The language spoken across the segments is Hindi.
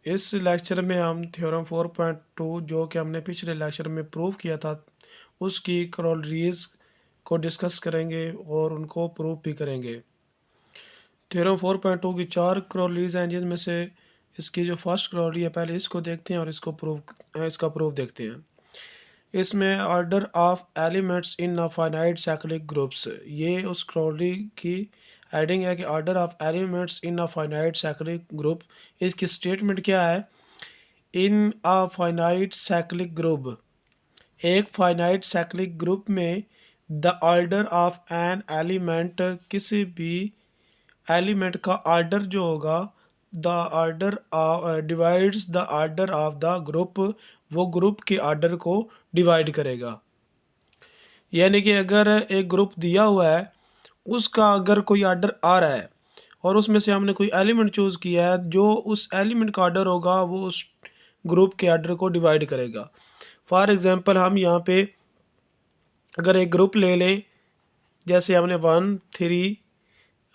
इस लेक्चर में हम थ्योरम 4.2 जो कि हमने पिछले लेक्चर में प्रूव किया था उसकी करोलरीज को डिस्कस करेंगे और उनको प्रूव भी करेंगे। थ्योरम 4.2 की 4 करोलरीज हैं जिनमें से इसकी जो फर्स्ट करोलरी है पहले इसको देखते हैं और इसका प्रूफ देखते हैं। इसमें order of elements in a finite cyclic groups, ये उस करोलरी की हेडिंग है कि order of elements in a finite cyclic group. इसकी स्टेटमेंट क्या है? इन अ फाइनाइट साइक्लिक ग्रुप, एक फाइनाइट साइक्लिक ग्रुप में the order of an element, किसी भी एलिमेंट का ऑर्डर जो होगा, the order divides the order of the group, वो ग्रुप के ऑर्डर को डिवाइड करेगा। यानी कि अगर एक ग्रुप दिया हुआ है उसका अगर कोई ऑर्डर आ रहा है और उसमें से हमने कोई एलिमेंट चूज़ किया है, जो उस एलिमेंट का ऑर्डर होगा वो उस ग्रुप के ऑर्डर को डिवाइड करेगा। फॉर एग्जांपल हम यहाँ पे अगर एक ग्रुप ले लें, जैसे हमने 1 3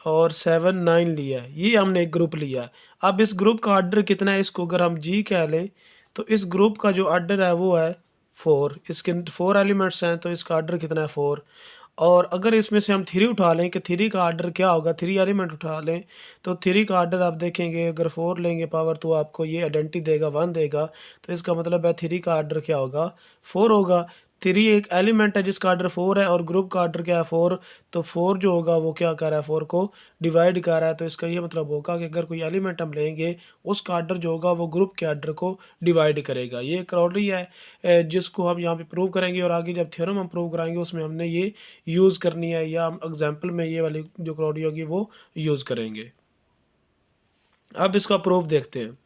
और 7 9 लिया है, ये हमने एक ग्रुप लिया है। अब इस ग्रुप का ऑर्डर कितना है, इसको अगर हम जी कह लें तो इस ग्रुप का जो ऑर्डर है वो है 4। इसके 4 एलिमेंट्स हैं तो इसका ऑर्डर कितना है 4। और अगर इसमें से हम 3 उठा लें कि 3 का ऑर्डर क्या होगा, 3 एलिमेंट उठा लें तो 3 का ऑर्डर आप देखेंगे, अगर 4 लेंगे पावर तो आपको ये आइडेंटिटी देगा 1 देगा। तो इसका मतलब है 3 का ऑर्डर क्या होगा 4 होगा। 3 एक एलिमेंट है जिसका ऑर्डर 4 है और ग्रुप का ऑर्डर क्या है 4। तो 4 जो होगा वो क्या कर रहा है 4 को डिवाइड कर रहा है। तो इसका ये मतलब होगा कि अगर कोई एलिमेंट हम लेंगे उसका ऑर्डर जो होगा वो ग्रुप के ऑर्डर को डिवाइड करेगा। ये क्रॉडरी है जिसको हम यहाँ पे प्रूव करेंगे और आगे जब थ्योरम हम प्रूव कराएंगे उसमें हमने ये यूज़ करनी है, या हम एग्जाम्पल में ये वाली जो क्रॉडरी होगी वो यूज़ करेंगे। अब इसका प्रूफ देखते हैं।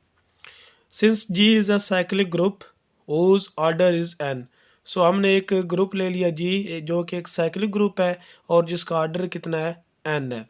Since G is a cyclic group whose order is N. So हमने एक ग्रुप ले लिया जी जो कि एक साइक्लिक ग्रुप है और जिसका ऑर्डर कितना है एन है।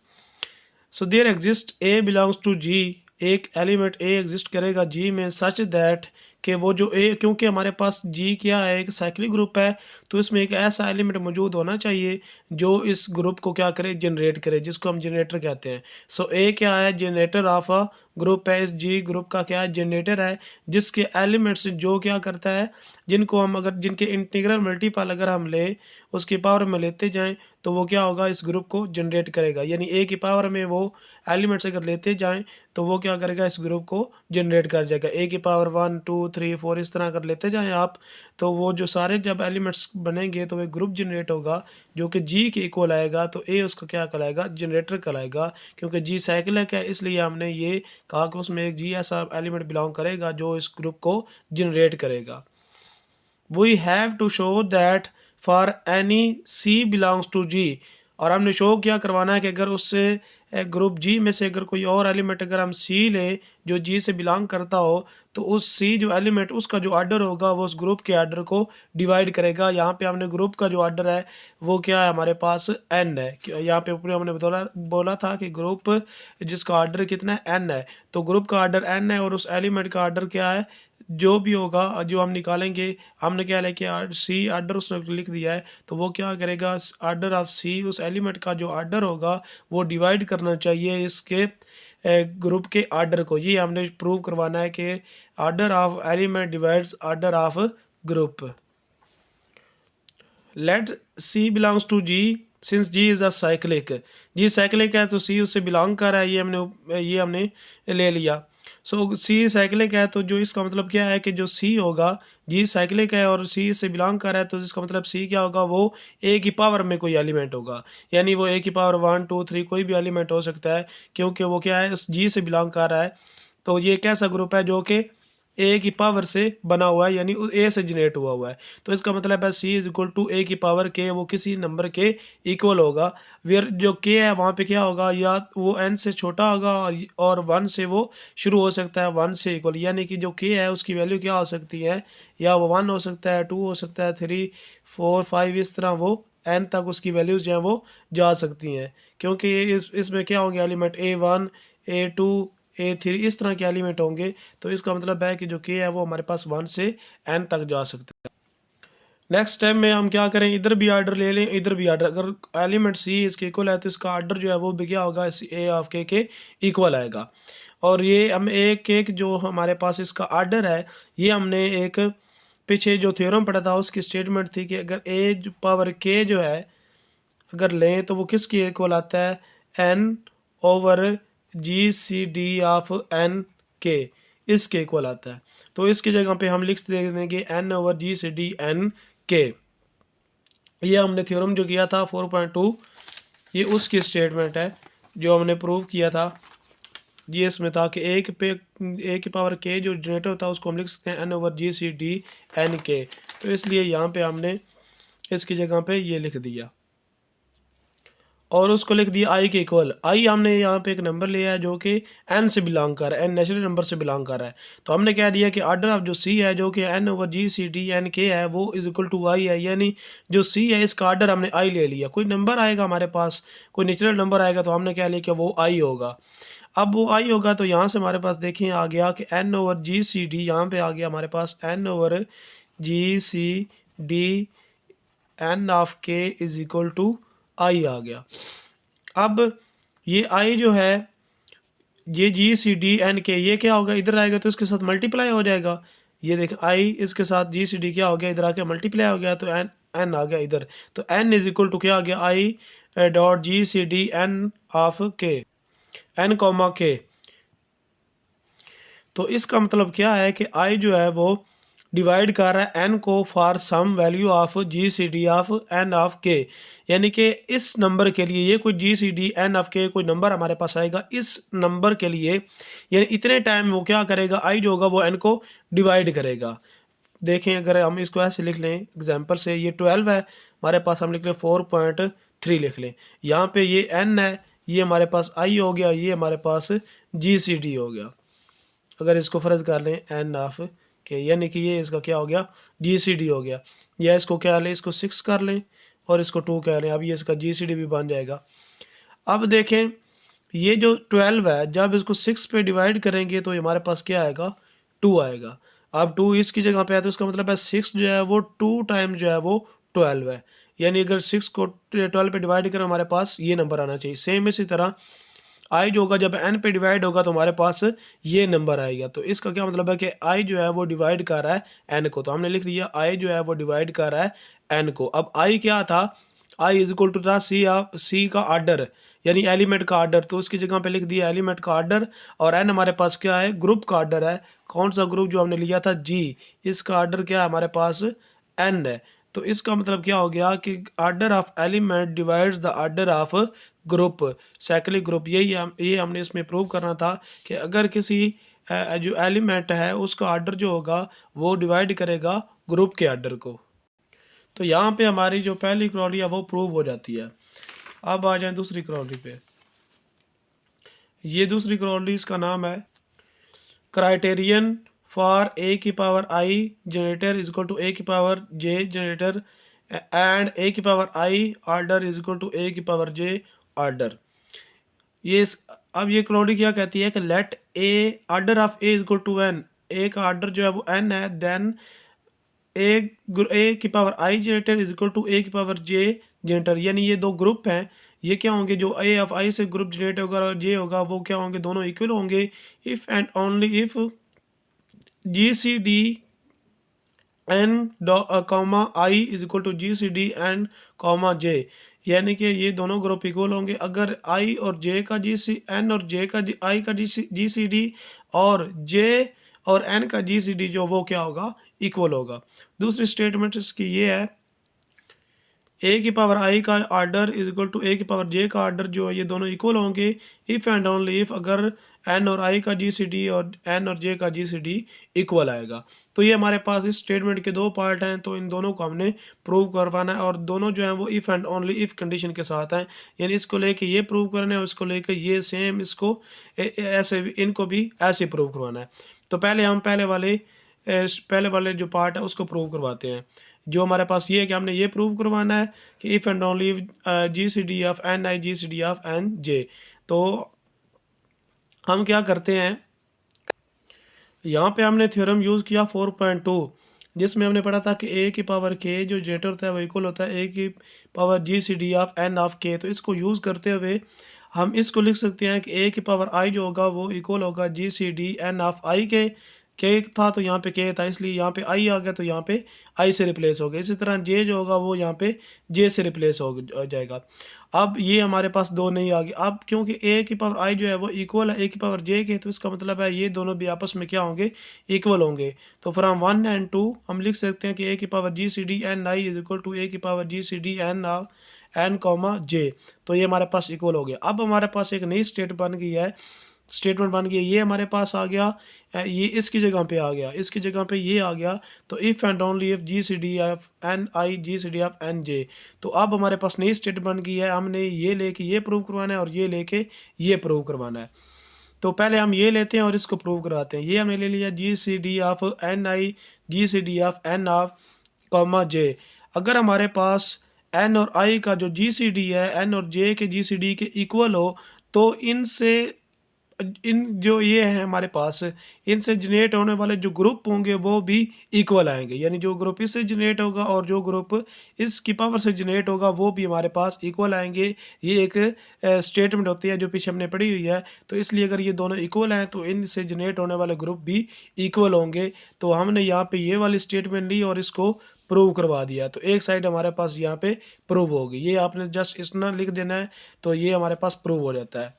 So there exist A belongs to G, एक एलिमेंट ए एग्जिस्ट करेगा जी में सच दैट कि वो जो ए, क्योंकि हमारे पास जी क्या है एक साइक्लिक ग्रुप है तो इसमें एक ऐसा एलिमेंट मौजूद होना चाहिए जो इस ग्रुप को क्या करे जनरेट करे, जिसको हम जनरेटर कहते हैं। सो ए क्या है जनरेटर ऑफ अ ग्रुप है, इस जी ग्रुप का क्या है जनरेटर है जिसके एलिमेंट्स जो क्या करता है, जिनको हम अगर जिनके इंटीग्रल मल्टीपल अगर हम ले उसकी पावर में लेते जाएं तो वो क्या होगा इस ग्रुप को जनरेट करेगा। यानी ए की पावर में वो एलिमेंट्स अगर लेते जाएं तो वो क्या करेगा इस ग्रुप को जनरेट कर जाएगा। ए की पावर 1 2 3 4 इस तरह अगर लेते जाएं आप तो वो जो सारे जब एलिमेंट्स बनेंगे तो एक ग्रुप जनरेट होगा जो कि जी के इक्वल आएगा। तो ए उसका क्या कहलाएगा जनरेटर कहलाएगा, क्योंकि जी साइक्लिक है इसलिए हमने ये कहा कि उसमें एक जी ऐसा एलिमेंट बिलोंग करेगा जो इस ग्रुप को जनरेट करेगा। We have to show that for any C belongs to G, और हमने शो क्या करवाना है कि अगर उससे ग्रुप जी में से अगर कोई और एलिमेंट अगर हम सी लें जो जी से बिलोंग करता हो तो उस सी जो एलिमेंट उसका जो ऑर्डर होगा वो उस ग्रुप के ऑर्डर को डिवाइड करेगा। यहाँ पे हमने ग्रुप का जो ऑर्डर है वो क्या है हमारे पास एन है। यहाँ पे ऊपर हमने बोला था कि ग्रुप जिसका ऑर्डर कितना है एन है, तो ग्रुप का ऑर्डर एन है और उस एलिमेंट का ऑर्डर क्या है जो भी होगा जो हम निकालेंगे। हमने क्या लेके सी ऑर्डर उसने लिख दिया है तो वो क्या करेगा ऑर्डर ऑफ सी उस एलिमेंट का जो ऑर्डर होगा वो डिवाइड करना चाहिए इसके ग्रुप के ऑर्डर को। ये हमने प्रूव करवाना है कि order of element divides order of group. Let C belongs to G since G is a cyclic, G cyclic है तो सी उससे बिलोंग कर रहा है, ये हमने ले लिया। सो सी साइक्लिक है तो जो इसका मतलब क्या है कि जो सी होगा जी साइक्लिक है और सी से बिलोंग कर रहा है तो इसका मतलब सी क्या होगा वो ए की पावर में कोई एलिमेंट होगा। यानी वो ए की पावर 1 2 3 कोई भी एलिमेंट हो सकता है क्योंकि वो क्या है जी से बिलोंग कर रहा है। तो ये कैसा ग्रुप है जो कि ए की पावर से बना हुआ है, यानी ए से जनरेट हुआ है। तो इसका मतलब है सी इज इक्वल टू ए की पावर के, वो किसी नंबर के इक्वल होगा। वेयर जो के है वहाँ पे क्या होगा या वो एन से छोटा होगा और 1 से वो शुरू हो सकता है 1 से इक्वल। यानी कि जो के है उसकी वैल्यू क्या हो सकती है, या वो 1 हो सकता है 2 हो सकता है 3 4 5 इस तरह वो एन तक उसकी वैल्यूज जो है वो जा सकती हैं, क्योंकि इसमें क्या होंगे एलिमेंट A1 A2 A3 इस तरह के एलिमेंट होंगे। तो इसका मतलब है कि जो के है वो हमारे पास 1 से n तक जा सकता है। नेक्स्ट स्टेप में हम क्या करें, इधर भी आर्डर ले लें इधर भी आर्डर, अगर एलिमेंट सी इसके इक्वल है तो इसका आर्डर जो है वो भी क्या होगा ए ऑफ के इक्वल आएगा। और ये हम एक एक जो हमारे पास इसका आर्डर है, ये हमने एक पीछे जो थ्योरम पढ़ा था उसकी स्टेटमेंट थी कि अगर ए पावर के जो है अगर लें तो वो किसकी इक्वल आता है, N over G C D of N K, इसके इक्वल आता है। तो इसकी जगह पे हम लिख देंगे N over G C D N के। ये हमने थ्योरम जो किया था 4.2, ये उसकी स्टेटमेंट है जो हमने प्रूव किया था। ये इसमें था कि ए की पावर के जो जनरेटर था उसको हम लिख सकते हैं N over G C D N के। तो इसलिए यहाँ पे हमने इसकी जगह पे ये लिख दिया और उसको लिख दिया आई के इक्वल। आई हमने यहाँ पे एक नंबर लिया है जो कि एन से बिलोंग कर रहा है, एन नेचुरल नंबर से बिलोंग कर रहा है। तो हमने कह दिया कि आर्डर ऑफ जो सी है जो कि N over G C D N के है वो इज इक्वल टू आई है, यानी जो सी है इसका आर्डर हमने आई ले लिया। कोई नंबर आएगा हमारे पास, कोई नेचुरल नंबर आएगा तो हमने कह लिया कि वो आई होगा। अब वो आई होगा तो यहाँ से हमारे पास देखें आ गया कि N over G C D, यहाँ पे आ गया हमारे पास N over G C D N of K is equal to I आ गया। अब ये आई जो है ये जी सी डी एन के ये क्या होगा, इधर आएगा तो इसके साथ मल्टीप्लाई हो जाएगा। ये देख आई इसके साथ जी सी डी क्या हो गया, इधर आके मल्टीप्लाई हो गया तो एन एन आ गया इधर। तो एन इज इक्वल टू क्या आ गया, I dot G C D N of K, N comma K. तो इसका मतलब क्या है कि आई जो है वो डिवाइड कर रहा है एन को for some value of G C D of N of K, यानी कि इस नंबर के लिए ये कोई G C D N of K कोई नंबर हमारे पास आएगा इस नंबर के लिए, यानी इतने टाइम वो क्या करेगा, आई जो होगा वो एन को डिवाइड करेगा। देखें अगर हम इसको ऐसे लिख लें एग्जाम्पल से, ये 12 है हमारे पास, हम लिख लें 4.3 लिख लें। यहाँ पे ये एन है, ये हमारे पास आई हो गया, ये हमारे पास जी सी डी हो गया। अगर इसको फ़र्ज कर लें एन ऑफ के, यानी कि ये इसका क्या हो गया, जी सी डी हो गया। या इसको क्या लें, इसको 6 कर लें और इसको 2 कह लें, अब ये इसका जी सी डी भी बन जाएगा। अब देखें ये जो 12 है जब इसको 6 पे डिवाइड करेंगे तो हमारे पास क्या आएगा, 2 आएगा। अब 2 इसकी जगह पे है तो इसका मतलब है 6 जो है वो 2 टाइम जो है वो 12 है, यानी अगर 6 को 12 पे डिवाइड करें हमारे पास ये नंबर आना चाहिए। सेम इसी तरह आई जो होगा जब एन पे डिवाइड होगा तो हमारे पास ये नंबर आएगा। तो इसका क्या मतलब है कि आई जो है वो डिवाइड कर रहा है एन को, तो हमने लिख लिया आई जो है वो डिवाइड कर रहा है एन को। अब आई क्या था, आई इज इक्वल टू था सी का आर्डर, यानी एलिमेंट का आर्डर, तो उसकी जगह पे लिख दिया एलिमेंट का आर्डर। और एन हमारे पास क्या है, ग्रुप का आर्डर है। कौन सा ग्रुप, जो हमने लिया था जी, इसका आर्डर क्या है हमारे पास एन है। तो इसका मतलब क्या हो गया कि order of element divides the order of group, cyclic group. ये हमने इसमें प्रूव करना था कि अगर किसी जो एलिमेंट है उसका आर्डर जो होगा वो डिवाइड करेगा ग्रुप के आर्डर को। तो यहाँ पे हमारी जो पहली क्रॉली है वो प्रूव हो जाती है। अब आ जाए दूसरी क्रॉली पे। ये दूसरी क्रॉली, इसका नाम है क्राइटेरियन फॉर ए की power I generator is equal to A की power J generator and A की power I order is equal to A की पावर जे ऑर्डर। अब ये क्रॉली क्या कहती है कि let A order of A is equal to N, A का ऑर्डर जो है वो एन है, देन ए की power I generator is equal to A की पावर जे जनरेटर, यानी ये दो ग्रुप हैं। ये क्या होंगे, जो ए ऑफ आई से ग्रुप जनरेट होगा और जे होगा वो क्या होंगे, दोनों इक्वल होंगे if and only if G C D N comma I is equal to G C D N comma J, यानी कि ये दोनों ग्रुप इक्वल होंगे अगर आई और जे का जी सी एन और जे का आई का जी सी डी और जे और एन का जी सी डी जो वो क्या होगा, इक्वल होगा। दूसरी स्टेटमेंट इसकी ये है, ए की पावर आई का order is equal to A की पावर जे का आर्डर जो है ये दोनों इक्वल होंगे इफ़ एंड ओनली इफ़ अगर एन और आई का जी सी डी और एन और जे का जी सी डी इक्वल आएगा। तो ये हमारे पास इस स्टेटमेंट के दो पार्ट हैं, तो इन दोनों को हमने प्रूव करवाना है और दोनों जो हैं वो if and only if condition के साथ हैं, यानी इसको लेके ये प्रूव करना है और इसको लेके ये सेम इसको ऐसे इनको भी ऐसे प्रूव करवाना है। तो पहले हम पहले वाले जो पार्ट है उसको प्रूव करवाते हैं। जो हमारे पास ये है कि हमने ये प्रूव करवाना है कि if and only G C D of N I G C D of N J. तो हम क्या करते हैं, यहाँ पे हमने थ्योरम यूज़ किया 4.2 जिसमें हमने पढ़ा था कि ए की पावर के जो जनरेटर होता है वो इक्वल होता है ए की power G C D of N of K. तो इसको यूज़ करते हुए हम इसको लिख सकते हैं कि ए की पावर आई जो होगा वो इक्वल होगा जी सी डी एन ऑफ आई के था तो यहाँ पे के था, इसलिए यहाँ पे आई आ गया तो यहाँ पे आई से रिप्लेस हो गया। इसी तरह जे जो होगा वो यहाँ पे जे से रिप्लेस हो जाएगा। अब ये हमारे पास दो नहीं आ गए। अब क्योंकि ए की पावर आई जो है वो इक्वल है ए की पावर जे के, तो इसका मतलब है ये दोनों भी आपस में क्या होंगे, इक्वल होंगे। तो फ्रॉम 1 एंड 2 हम लिख सकते हैं कि ए की power G C D N I is equal to A की power G C D N comma J. तो ये हमारे पास इक्वल हो गया। अब हमारे पास एक नई स्टेटमेंट बन गया, ये हमारे पास आ गया, ये इसकी जगह पे आ गया, इसकी जगह पे ये आ गया। तो if and only if G C D F N I G C D F N J. तो अब हमारे पास नई स्टेटमेंट बन गई है, हमने ये लेके ये प्रूव करवाना है और ये लेके ये प्रूव करवाना है। तो पहले हम ये लेते हैं और इसको प्रूव करवाते हैं। ये हमने ले लिया G C D of N I G C D of N of comma J. अगर हमारे पास एन और आई का जो जी सी डी है एन और जे के जी सी डी के इक्वल हो, तो इनसे इन जो ये है हमारे पास, इनसे जनरेट होने वाले जो ग्रुप होंगे वो भी इक्वल आएंगे। यानी जो ग्रुप इससे जनरेट होगा और जो ग्रुप इसकी पावर से जनरेट होगा वो भी हमारे पास इक्वल आएंगे। ये एक स्टेटमेंट होती है जो पीछे हमने पढ़ी हुई है। तो इसलिए अगर ये दोनों इक्वल हैं तो इनसे जनरेट होने वाले ग्रुप भी इक्वल होंगे। तो हमने यहाँ पे ये वाली स्टेटमेंट ली और इसको प्रूव करवा दिया। तो एक साइड हमारे पास यहाँ पे प्रूव होगी। ये आपने जस्ट इतना लिख देना है तो ये हमारे पास प्रूव हो जाता है।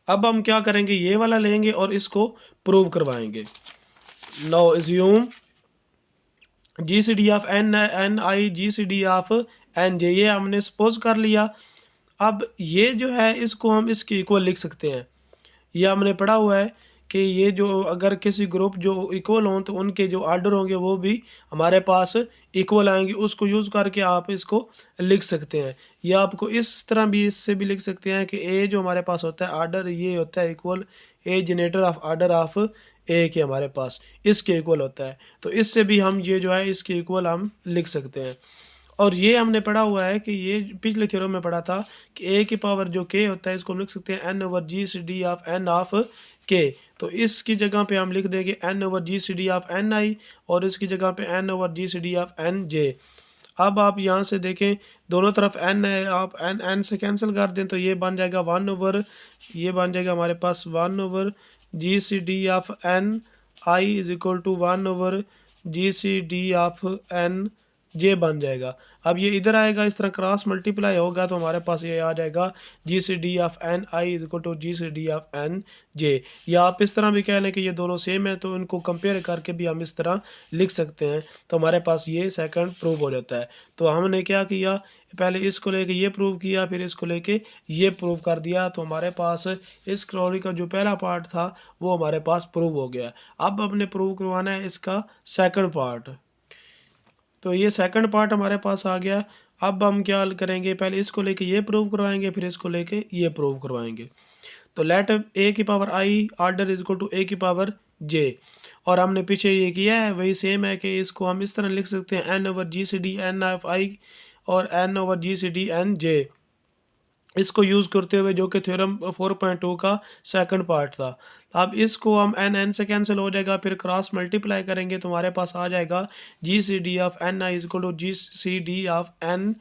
अब हम क्या करेंगे, ये वाला लेंगे और इसको प्रूव करवाएंगे। Now assume G C D of N N I G C D of N J, ये हमने सपोज कर लिया। अब ये जो है इसको हम इसके इक्वल लिख सकते हैं। ये हमने पढ़ा हुआ है कि ये जो अगर किसी ग्रुप जो इक्वल हों तो उनके जो आर्डर होंगे वो भी हमारे पास इक्वल आएंगे। उसको यूज़ करके आप इसको लिख सकते हैं। या आपको इस तरह भी इससे भी लिख सकते हैं कि ए जो हमारे पास होता है आर्डर, ये होता है equal A generator of order of A के हमारे पास इसके इक्वल होता है। तो इससे भी हम ये जो है इसके इक्वल हम लिख सकते हैं। और ये हमने पढ़ा हुआ है कि ये पिछले थ्योरम में पढ़ा था कि ए की पावर जो के होता है इसको हम लिख सकते हैं N over G C D of N of K. तो इसकी जगह पे हम लिख देंगे N over G C D of N I और इसकी जगह पे N over G C D of N J. अब आप यहाँ से देखें दोनों तरफ एन है, आप एन एन से कैंसिल कर दें तो ये बन जाएगा 1 ओवर, ये बन जाएगा हमारे पास 1 over G C D of N I is equal to 1 over G C D of N J बन जाएगा। अब ये इधर आएगा, इस तरह क्रॉस मल्टीप्लाई होगा तो हमारे पास ये आ जाएगा G C D of N I is equal to G C D of N J. या आप इस तरह भी कह लें कि ये दोनों सेम है तो इनको कंपेयर करके भी हम इस तरह लिख सकते हैं। तो हमारे पास ये सेकंड प्रूव हो जाता है। तो हमने क्या किया, पहले इसको लेके ये प्रूव किया, फिर इसको लेके ये प्रूव कर दिया। तो हमारे पास इस क्रोली का जो पहला पार्ट था वो हमारे पास प्रूव हो गया। अब हमने प्रूव करवाना है इसका सेकंड पार्ट। तो ये सेकंड पार्ट हमारे पास आ गया। अब हम क्या करेंगे, पहले इसको लेके ये प्रूव करवाएंगे, फिर इसको लेके ये प्रूव करवाएंगे। तो लेट ए की power I order is equal to A की पावर जे। और हमने पीछे ये किया है वही सेम है कि इसको हम इस तरह लिख सकते हैं N over G C D N of I और N over G C D N J, इसको यूज़ करते हुए जो कि थ्योरम 4.2 का सेकंड पार्ट था। अब इसको हम एन एन से कैंसिल हो जाएगा, फिर क्रॉस मल्टीप्लाई करेंगे तो हमारे पास आ जाएगा G C D of N I is equal to G C D of N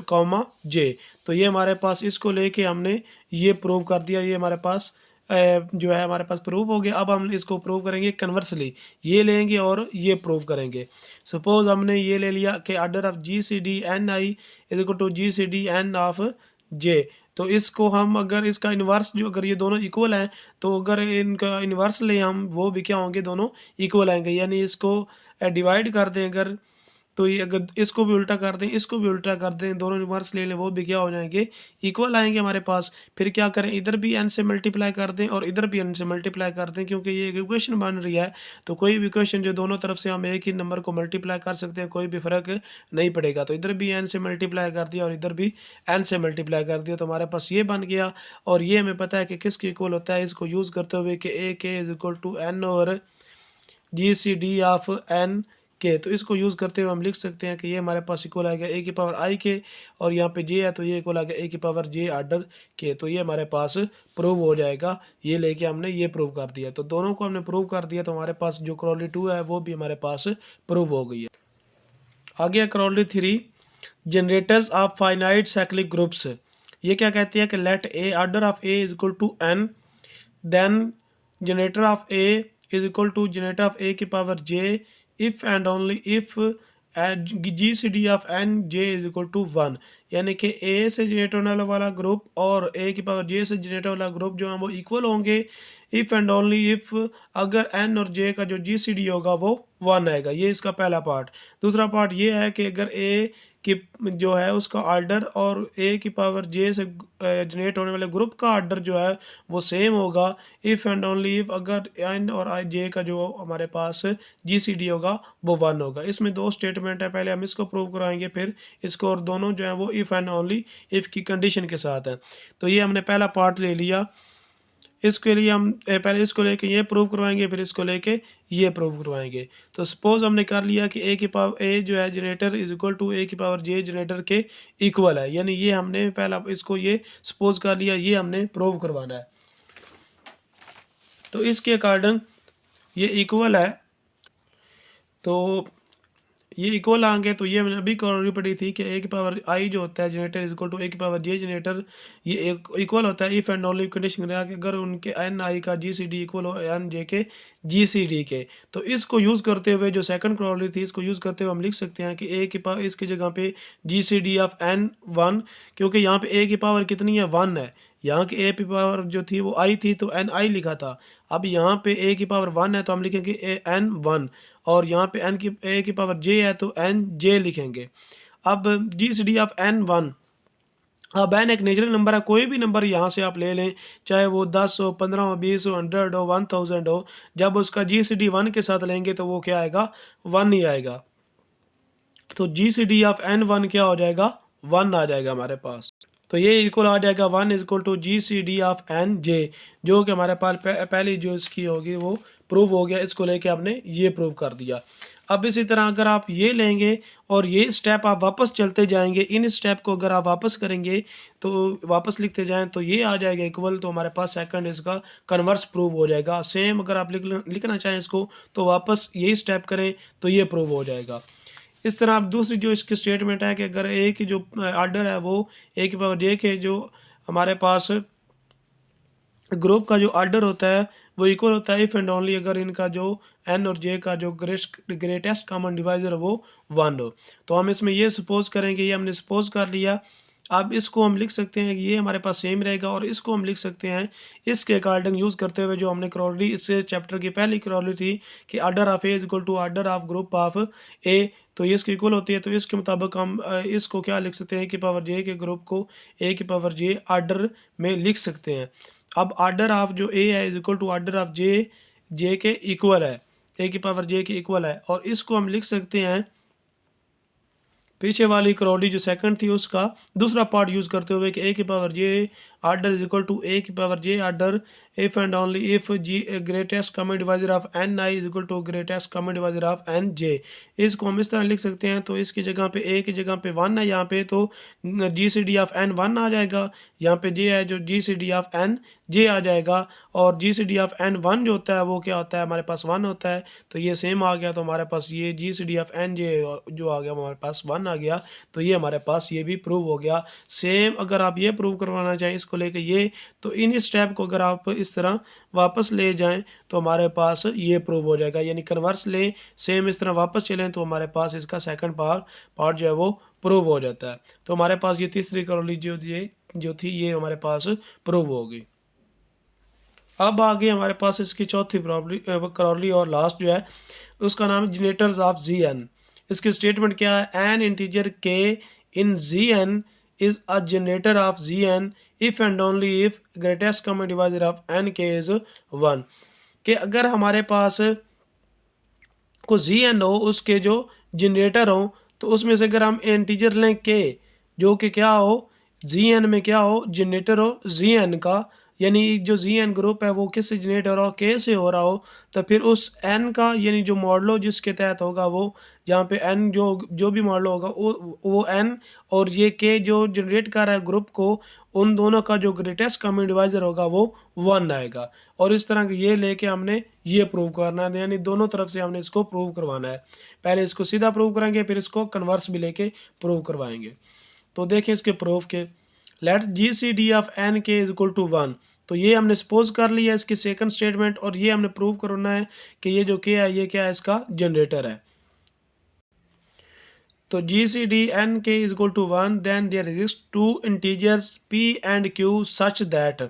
comma J. तो ये हमारे पास इसको लेके हमने ये प्रूव कर दिया। ये हमारे पास जो है हमारे पास प्रूव हो गया। अब हम इसको प्रूव करेंगे कन्वर्सली, ये लेंगे और ये प्रूव करेंगे। सपोज हमने ये ले लिया कि order of G C D N I is equal to G C D N of J. तो इसको हम अगर इसका इन्वर्स जो अगर ये दोनों इक्वल हैं तो अगर इनका इन्वर्स लें हम वो भी क्या होंगे, दोनों इक्वल आएंगे। यानी इसको डिवाइड कर दें अगर, तो ये अगर इसको भी उल्टा कर दें इसको भी उल्टा कर दें, दोनों रिवर्स ले लें वो भी क्या हो जाएंगे, इक्वल आएंगे हमारे पास। फिर क्या करें, इधर भी n से मल्टीप्लाई कर दें और इधर भी n से मल्टीप्लाई कर दें, क्योंकि ये एक इक्वेशन बन रही है। तो कोई भी इक्वेशन जो दोनों तरफ से हम एक ही नंबर को मल्टीप्लाई कर सकते हैं, कोई भी फ़र्क नहीं पड़ेगा। तो इधर भी n से मल्टीप्लाई कर दिया और इधर भी n से मल्टीप्लाई कर दिया, तो हमारे पास ये बन गया। और ये हमें पता है कि किसके इक्वल होता है, इसको यूज़ करते हुए कि ए के इज इक्वल टू एन और G C D of N के। तो इसको यूज़ करते हुए हम लिख सकते हैं कि ये हमारे पास इक्वल आएगा ए की पावर आई के, और यहाँ पे जे है तो ये इक्वल आएगा ए की पावर जे आर्डर के। तो ये हमारे पास प्रूव हो जाएगा। ये लेके हमने ये प्रूव कर दिया, तो दोनों को हमने प्रूव कर दिया। तो हमारे पास जो क्रॉली 2 है वो भी हमारे पास प्रूव हो गई है। आ गया corollary 3, generators of finite cyclic groups. ये क्या कहती है कि let A order of A is equal to N, then generator of A is equal to generator of A की power J if and only if G C D of N J is equal to one. यानी कि ए से जनरेट होने वाला ग्रुप और ए की पावर जे से जनरेट वाला ग्रुप जो है वो इक्वल होंगे इफ़ एंड ओनली इफ़ अगर एन और जे का जो जी सी डी होगा वो वन आएगा। ये इसका पहला पार्ट। दूसरा पार्ट ये है कि अगर ए की जो है उसका ऑर्डर और ए की पावर जे से जनरेट होने वाले ग्रुप का ऑर्डर जो है वो सेम होगा इफ़ एंड ओनली इफ़ अगर एन और आई जे का जो हमारे पास जी सी डी होगा वो वन होगा। इसमें दो स्टेटमेंट है, पहले हम इसको प्रूव कराएंगे फिर इसको, और दोनों जो है वो इफ़ एंड ओनली इफ़ की कंडीशन के साथ है। तो ये हमने पहला पार्ट ले लिया। इसके लिए हम पहले इसको लेके ये प्रूव करवाएंगे, फिर इसको लेके ये प्रूव करवाएंगे। तो सपोज हमने कर लिया कि ए की पावर ए जो है generator is equal to A की पावर जे जनरेटर के इक्वल है, यानी ये हमने पहला इसको ये सपोज कर लिया, ये हमने प्रूव करवाना है। तो इसके अकॉर्डिंग ये इक्वल है, तो ये इक्वल आएंगे। तो ये मैंने अभी कॉलरी पढ़ी थी कि ए की पावर आई जो होता है generator is equal to A की पावर जे जनरेटर, ये एक इक्वल होता है इफ़ एंड ओनली कंडीशन कि अगर उनके एन आई का जी सी डी इक्वल हो एन जे के जी सी डी के। तो इसको यूज़ करते हुए जो सेकंड कॉलरी थी इसको यूज़ करते हुए हम लिख सकते हैं कि ए की पावर इसकी जगह पे G C D of N one, क्योंकि यहाँ पे ए की पावर कितनी है वन है, यहाँ की ए की पावर जो थी वो आई थी तो एन आई लिखा था। अब यहाँ पे ए की पावर वन है तो हम लिखेंगे ए एन वन, और यहाँ पे एन की ए की पावर जे है तो एन जे लिखेंगे। अब G C D of N one, अब एन एक नेचुरल नंबर है, कोई भी नंबर यहाँ से आप ले लें, चाहे वो 10 हो, 15 हो, 20 हो, 100 हो, 1000 हो, जब उसका जी सी डी वन के साथ लेंगे तो वो क्या आएगा, वन ही आएगा। तो G C D of N one क्या हो जाएगा, वन आ जाएगा हमारे पास। तो ये इक्वल आ जाएगा one is equal to G C D of N J, जो कि हमारे पास पहली जो इसकी होगी वो प्रूव हो गया। इसको लेके आपने ये प्रूव कर दिया। अब इसी तरह अगर आप ये लेंगे और ये स्टेप आप वापस चलते जाएंगे, इन स्टेप को अगर आप वापस करेंगे तो वापस लिखते जाएं तो ये आ जाएगा इक्वल, तो हमारे पास सेकंड इसका कन्वर्स प्रूव हो जाएगा। सेम अगर आप लिखना चाहें इसको तो वापस यही स्टेप करें तो ये प्रूव हो जाएगा। इस तरह अब दूसरी जो इसकी स्टेटमेंट है कि अगर ए की जो ऑर्डर है वो ए की पावर जे के जो हमारे पास ग्रुप का जो ऑर्डर होता है वो इक्वल होता है इफ़ एंड ओनली अगर इनका जो एन और जे का जो ग्रेटेस्ट कॉमन डिवाइजर वो वन हो। तो हम इसमें ये सपोज करेंगे, ये हमने सपोज कर लिया। अब इसको हम लिख सकते हैं कि ये हमारे पास सेम रहेगा, और इसको हम लिख सकते हैं इसके अकॉर्डिंग यूज़ करते हुए जो हमने क्रॉलरी इस चैप्टर की पहली क्रॉलरी थी कि order of A is equal to order of group of A, तो ये इसकी इक्वल होती है। तो इसके मुताबिक हम इसको क्या लिख सकते हैं कि पावर जे के ग्रुप को ए की पावर जे ऑर्डर में लिख सकते हैं। अब ऑर्डर ऑफ जो ए है is equal to order of J, J के इक्वल है, ए की पावर जे के इक्वल है, और इसको हम लिख सकते हैं पीछे वाली क्रॉली जो सेकंड थी उसका दूसरा पार्ट यूज़ करते हुए कि ए की power J order is equal to A की power J order if and only if G greatest common divisor of N I is equal to greatest common divisor of N J. इसको हम इस तरह लिख सकते हैं, तो इसकी जगह पे ए की जगह पे वन है यहाँ पे, तो G C D of N one आ जाएगा, यहाँ पे जे है जो G C D of N J आ जाएगा, और G C D of N one जो होता है वो क्या होता है हमारे पास वन होता है। तो ये सेम आ गया, तो हमारे पास ये G C D of N J जो आ गया हमारे पास वन आ गया, तो ये हमारे पास ये भी प्रूव हो गया। सेम अगर आप ये प्रूव करवाना चाहें इसको लेके ये, तो इन स्टेप को अगर आप इस तरह वापस ले जाएं तो हमारे पास ये प्रूव हो जाएगा, यानी कन्वर्स लें सेम इस तरह वापस चलें तो हमारे पास इसका सेकंड पार्ट जो है वो प्रूव हो जाता है। तो हमारे पास ये तीसरी क्रॉली जो थी ये हमारे पास प्रूव होगी। अब आगे हमारे पास इसकी चौथी क्रॉली और लास्ट जो है उसका नाम है जनरेटर्स ऑफ जी एन। इसकी स्टेटमेंट क्या है, N integer k in G N is a generator of Gn if and only if greatest common divisor of n k is 1। कि अगर हमारे पास को Gn हो उसके जो जनरेटर हो तो उसमें से अगर हम इंटीजर लें k जो कि क्या हो Gn में क्या हो जनरेटर हो Gn का, यानी जो Gn ग्रुप है वो किससे जनरेट हो रहा हो, k से हो रहा हो, तो फिर उस n का यानी जो मॉडलो जिसके तहत होगा वो जहाँ पे n जो भी मॉडल होगा वो n और ये k जो जनरेट कर रहा है ग्रुप को, उन दोनों का जो ग्रेटेस्ट कॉमन डिवाइजर होगा वो 1 आएगा। और इस तरह ये लेके हमने ये प्रूव करना है, यानी दोनों तरफ से हमने इसको प्रूव करवाना है। पहले इसको सीधा प्रूव करेंगे फिर इसको कन्वर्स भी लेके प्रूव करवाएंगे। तो देखें इसके प्रूफ के, let G C D of N K is equal to 1। तो ये हमने सपोज कर लिया इसकी सेकंड स्टेटमेंट, और ये हमने प्रूव करना है कि ये जो के है ये क्या है, इसका जनरेटर है। तो G C D N K is equal to 1, then there exist two integers P and Q such that,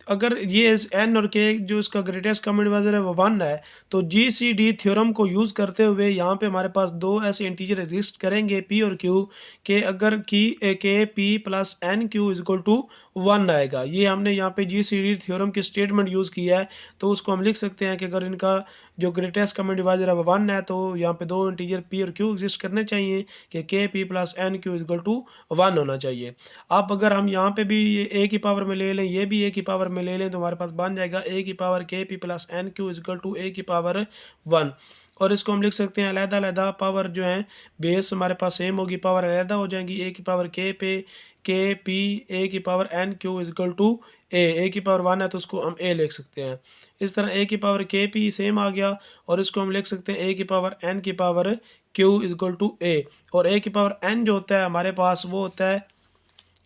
अगर ये एन और के जो इसका ग्रेटेस्ट कॉमन डिवाइजर है वो 1 है, तो जी सी डी थ्योरम को यूज़ करते हुए यहाँ पे हमारे पास दो ऐसे इंटीजर एग्जिस्ट करेंगे पी और क्यू के, अगर की K P plus N Q is equal to 1 आएगा। ये हमने यहाँ पे जी सी डी थ्योरम की स्टेटमेंट यूज़ किया है, तो उसको हम लिख सकते हैं कि अगर इनका जो ग्रेटेस्ट कॉमन डिवाइजर है वो 1 है, तो यहाँ पे दो इंटीजर पी और क्यू एग्जिस्ट करने चाहिए कि K P plus N Q is equal to 1 होना चाहिए। अब अगर हम यहाँ पे भी ये ए की पावर में ले लें, ये भी ए की पावर में ले लें, तो हमारे पास बन जाएगा ए की power K P plus N Q is equal to A की पावर 1। और इसको हम लिख सकते हैं अलहदा अलहदा पावर जो है बेस हमारे पास सेम होगी, पावर अलहदा हो जाएंगी, ए की पावर के पे के पी ए की power N Q is equal to A की पावर 1 है तो उसको हम ए लिख सकते हैं। इस तरह ए की पावर के पी सेम आ गया, और इसको हम लिख सकते हैं ए की पावर एन की power Q is equal to A. और ए की पावर एन जो होता है हमारे पास वो होता है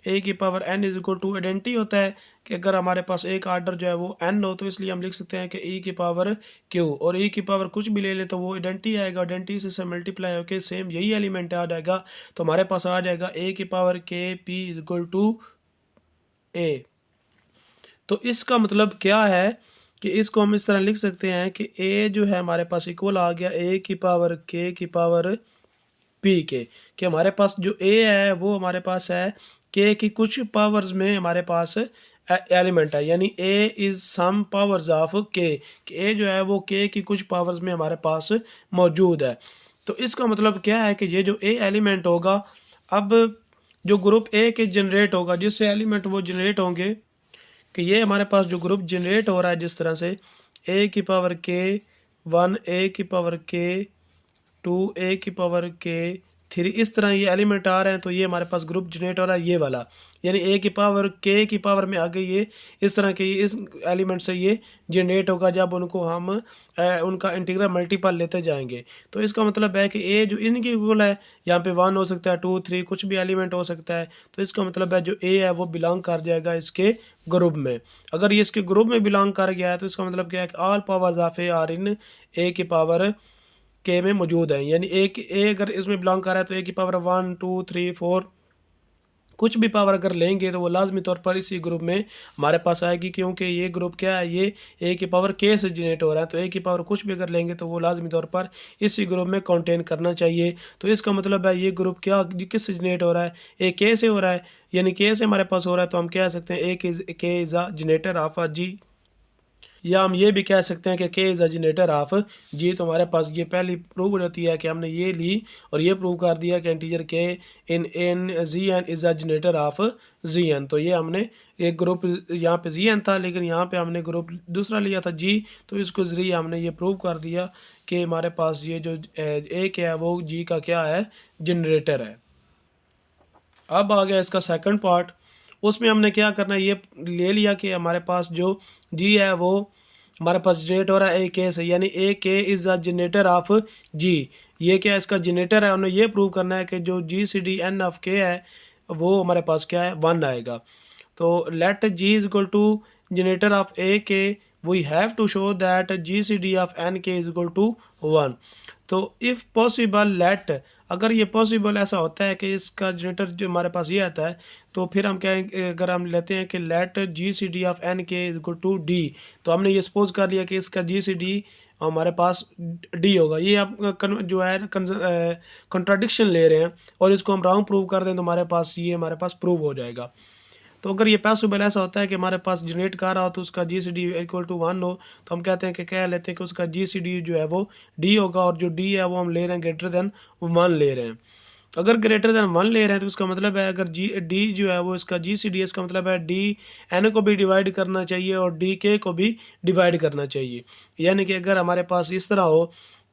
ए की power N is equal to identity होता है कि अगर हमारे पास एक आर्डर जो है वो एन हो, तो इसलिए हम लिख सकते हैं कि ई की पावर क्यू, और ई की पावर कुछ भी ले लें तो वो आइडेंटिटी आएगा, आइडेंटिटी से मल्टीप्लाई होकर सेम यही एलिमेंट आ जाएगा, तो हमारे पास आ जाएगा ए की power K P is equal to ए। तो इसका मतलब क्या है कि इसको हम इस तरह लिख सकते हैं कि ए जो है हमारे पास इक्वल आ गया ए की पावर के की पावर पी के, कि हमारे पास जो ए है वो हमारे पास है के की कुछ पावर्स में हमारे पास एलिमेंट है, यानी ए इज सम पावर्स ऑफ के, ए जो है वो के की कुछ पावर्स में हमारे पास मौजूद है। तो इसका मतलब क्या है कि ये जो ए एलिमेंट होगा, अब जो ग्रुप ए के जनरेट होगा, जिससे एलिमेंट वो जनरेट होंगे, कि ये हमारे पास जो ग्रुप जनरेट हो रहा है जिस तरह से ए की पावर के 1 ए की पावर के 2 ए की पावर के 3, इस तरह ये एलिमेंट आ रहे हैं, तो ये हमारे पास ग्रुप जनरेट हो रहा है ये वाला, यानी ए की पावर के की पावर में आ गई ये, इस तरह के इस एलिमेंट से ये जनरेट होगा जब उनको हम उनका इंटीग्रल मल्टीपल लेते जाएंगे। तो इसका मतलब है कि ए जो इनकी इक्वल है, यहाँ पे 1 हो सकता है 2 3 कुछ भी एलिमेंट हो सकता है, तो इसका मतलब है जो ए है वो बिलोंग कर जाएगा इसके ग्रुप में। अगर ये इसके ग्रुप में बिलोंग कर गया है तो इसका मतलब क्या है कि all powers of A are in A की पावर के में मौजूद है, यानी ए अगर इसमें बिलोंग कर रहा है तो ए की पावर 1 2 3 4 कुछ भी पावर अगर लेंगे तो वो लाजमी तौर पर इसी ग्रुप में हमारे पास आएगी, क्योंकि ये ग्रुप क्या है, ये ए की पावर के से जनरेट हो रहा है, तो ए की पावर कुछ भी अगर लेंगे तो वो लाजमी तौर पर इसी ग्रुप में कंटेन करना चाहिए। तो इसका मतलब है ये ग्रुप क्या किससे जनरेट हो रहा है, ए के से हो रहा है, यानी के से हमारे पास हो रहा है, तो हम कह सकते हैं A K is a generator of a G, या हम ये भी कह सकते हैं कि K is a generator of G. तो हमारे पास ये पहली प्रूव होती है कि हमने ये ली और ये प्रूव कर दिया कि integer k in in G N is a generator of G N. तो ये हमने एक ग्रुप यहाँ पे जी एन था, लेकिन यहाँ पे हमने ग्रुप दूसरा लिया था जी, तो इसको ज़रिए हमने ये प्रूव कर दिया कि हमारे पास ये जो ए क्या है वो जी का क्या है, जनरेटर है। अब आ गया इसका सेकंड पार्ट, उसमें हमने क्या करना है, ये ले लिया कि हमारे पास जो जी है वो हमारे पास जनरेट हो रहा है ए के से, यानी ए K is a generator of जी। ये क्या है, इसका जनरेटर है, उन्हें ये प्रूव करना है कि जो G C D N of के है वो हमारे पास क्या है, 1 आएगा। तो let G is equal to generator of A K, we have to show that G C D of N K is equal to 1। तो इफ़ पॉसिबल लेट, अगर ये पॉसिबल ऐसा होता है कि इसका जनरेटर जो हमारे पास ये आता है, तो फिर हम क्या अगर हम लेते हैं कि let G C D of N K equal to D, तो हमने ये सपोज कर लिया कि इसका जी सी डी हमारे पास डी होगा। ये आप जो है कंट्राडिक्शन ले रहे हैं, और इसको हम रॉन्ग प्रूव कर दें तो हमारे पास ये हमारे पास प्रूव हो जाएगा। तो अगर ये पॉसिबल ऐसा होता है कि हमारे पास जनरेट कर रहा हो तो उसका जी सी डी इक्वल टू 1 हो, तो हम कहते हैं कि कह लेते हैं कि उसका जी सी डी जो है वो डी होगा, और जो डी है वो हम ले रहे हैं ग्रेटर देन 1 ले रहे हैं। अगर ग्रेटर देन 1 ले रहे हैं तो इसका मतलब है अगर जी डी जो है वो इसका जी सी डी, इसका मतलब है डी एन को भी डिवाइड करना चाहिए और डी के को भी डिवाइड करना चाहिए। यानी कि अगर हमारे पास इस तरह हो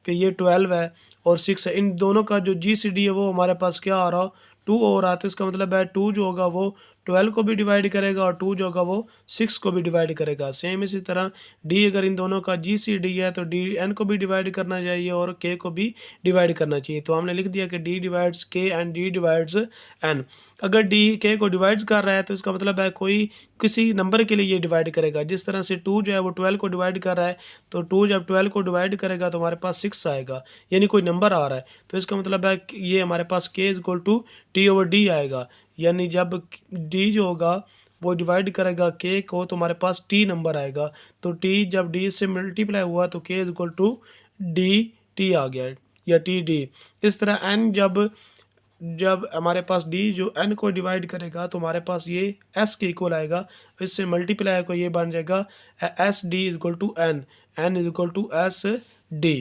कि ये 12 है और 6 है, इन दोनों का जो जी सी डी है वो हमारे पास क्या आ रहा हो, 2 हो रहा है, तो इसका मतलब है 2 जो होगा वो 12 को भी डिवाइड करेगा और 2 जो होगा वो 6 को भी डिवाइड करेगा। सेम इसी तरह डी अगर इन दोनों का GCD है तो डी एन को भी डिवाइड करना चाहिए और के को भी डिवाइड करना चाहिए। तो हमने लिख दिया कि डी डिवाइड्स के एंड डी डिवाइड्स एन। अगर डी के को डिवाइड कर रहा है तो इसका मतलब है कोई किसी नंबर के लिए ये डिवाइड करेगा। जिस तरह से 2 जो है वो 12 को डिवाइड कर रहा है, तो 2 जब 12 को डिवाइड करेगा तो हमारे पास 6 आएगा, यानी कोई नंबर आ रहा है। तो इसका मतलब है कि ये हमारे पास k is equal to T/D आएगा, यानी जब d जो होगा वो डिवाइड करेगा k को तो हमारे पास t नंबर आएगा। तो t जब d से मल्टीप्लाई हुआ तो k is equal to dt आ गया या td। इस तरह n जब हमारे पास d जो n को डिवाइड करेगा तो हमारे पास ये s के इक्वल आएगा। इससे मल्टीप्लाई को ये बन जाएगा SD is equal to n, n is equal to SD।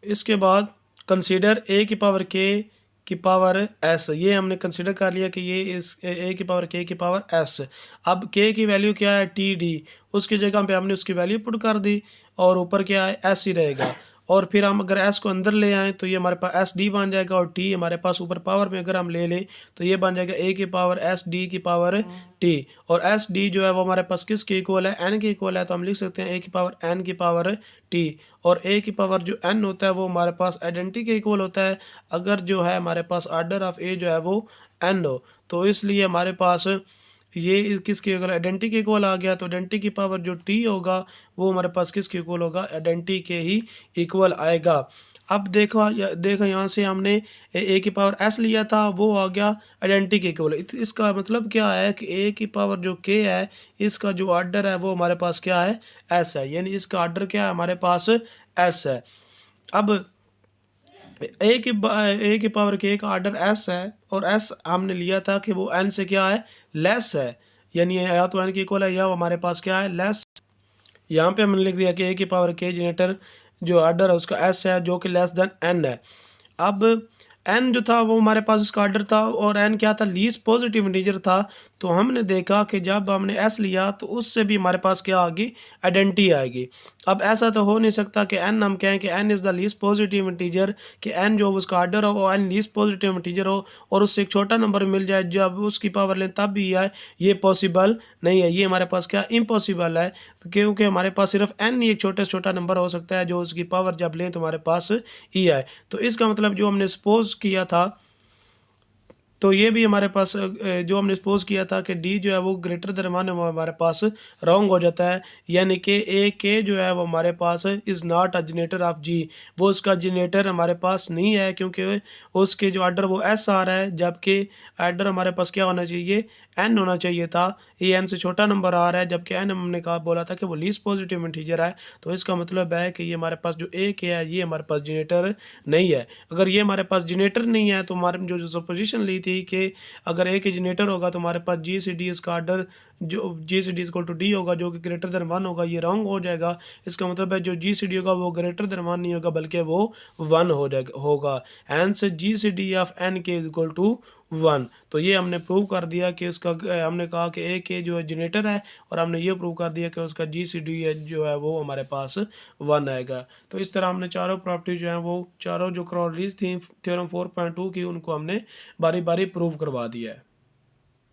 इसके बाद कंसीडर a की पावर k की पावर s। ये हमने कंसीडर कर लिया कि ये इस a की पावर k की पावर s। अब k की वैल्यू क्या है TD, उसकी जगह पे हमने उसकी वैल्यू पुट कर दी और ऊपर क्या है s ही रहेगा। और फिर हम अगर s को अंदर ले आएँ तो ये हमारे पास SD बन जाएगा और t हमारे पास ऊपर पावर में अगर हम ले लें तो ये बन जाएगा a की पावर SD की पावर t। और SD जो है वो हमारे पास किसके इक्वल है, n के इक्वल है। तो हम लिख सकते हैं a की पावर n की पावर t। और a की पावर जो n होता है वो हमारे पास आइडेंटिटी के इक्वल होता है अगर जो है हमारे पास ऑर्डर ऑफ a जो है वो n हो। तो इसलिए हमारे पास ये किसके इक्वल, आइडेंटिटी के इक्वल आ गया। तो आइडेंटिटी की पावर जो t होगा वो हमारे पास किसके इक्वल होगा, आइडेंटिटी के ही इक्वल आएगा। अब देखो यहाँ से हमने a की पावर s लिया था, वो आ गया आइडेंटिटी के इक्वल। इसका मतलब क्या है कि a की पावर जो k है इसका जो ऑर्डर है वो हमारे पास क्या है, s है, यानी इसका ऑर्डर क्या है हमारे पास s है। अब ए की पावर के का ऑर्डर s है और s हमने लिया था कि वो n से क्या है, लेस है, यानी या तो n के इक्वल है या हमारे पास क्या है, लेस। यहाँ पे हमने लिख दिया कि a की पावर k जनरेटर जो ऑर्डर है उसका s है जो कि लेस देन n है। अब n जो था वो हमारे पास उसका ऑर्डर था और n क्या था, लीस्ट पॉजिटिव इंटीजर था। तो हमने देखा कि जब हमने s लिया तो उससे भी हमारे पास क्या आएगी, आइडेंटिटी आएगी। अब ऐसा तो हो नहीं सकता कि n हम कहें कि n is the least positive integer, कि n जो उसका ऑर्डर हो वो n लीस्ट पॉजिटिव इंटीजर हो और उससे एक छोटा नंबर मिल जाए जब उसकी पावर लें तब भी आए, ये पॉसिबल नहीं है। ये हमारे पास क्या इम्पॉसिबल है, क्योंकि हमारे पास सिर्फ n ही एक छोटे से छोटा नंबर हो सकता है जो उसकी पावर जब लें तो हमारे पास ई आए। तो इसका मतलब जो हमने सपोज किया था, तो ये भी हमारे पास जो हमने सपोज किया था कि डी जो है वो ग्रेटर देन 1 वो हमारे पास रॉन्ग हो जाता है, यानी कि ए के जो है वो हमारे पास is not a generator of G, वो उसका जनरेटर हमारे पास नहीं है क्योंकि उसके जो ऑर्डर वो एस आ रहा है, जबकि ऑर्डर हमारे पास क्या होना चाहिए, एन होना चाहिए था। ये एन से छोटा नंबर आ रहा है जबकि एन हमने कहा बोला था कि वो लीस्ट पॉजिटिव इंटीजर है। तो इसका मतलब है कि ये हमारे पास जो ए के है ये हमारे पास जनरेटर नहीं है। अगर ये हमारे पास जनरेटर नहीं है तो हमारे जो सपोजिशन ली थी कि अगर ए के जनरेटर होगा तो हमारे पास GCD इसका ऑर्डर जो GCD इक्वल टू डी होगा जो कि ग्रेटर देन 1 होगा, ये रॉन्ग हो जाएगा। इसका मतलब है जो GCD होगा वो ग्रेटर देन 1 नहीं होगा बल्कि वो 1 हो जाएगा होगा। Hence GCD of N K equal to 1। तो ये हमने प्रूव कर दिया कि उसका हमने कहा कि ए के जो है जनरेटर है और हमने ये प्रूव कर दिया कि उसका GCD जो है वो हमारे पास 1 आएगा। तो इस तरह हमने चारों प्रॉपर्टी जो है वो चारों जो क्रॉस थी थ्योरम 4.2 की उनको हमने बारी बारी प्रूव करवा दिया है।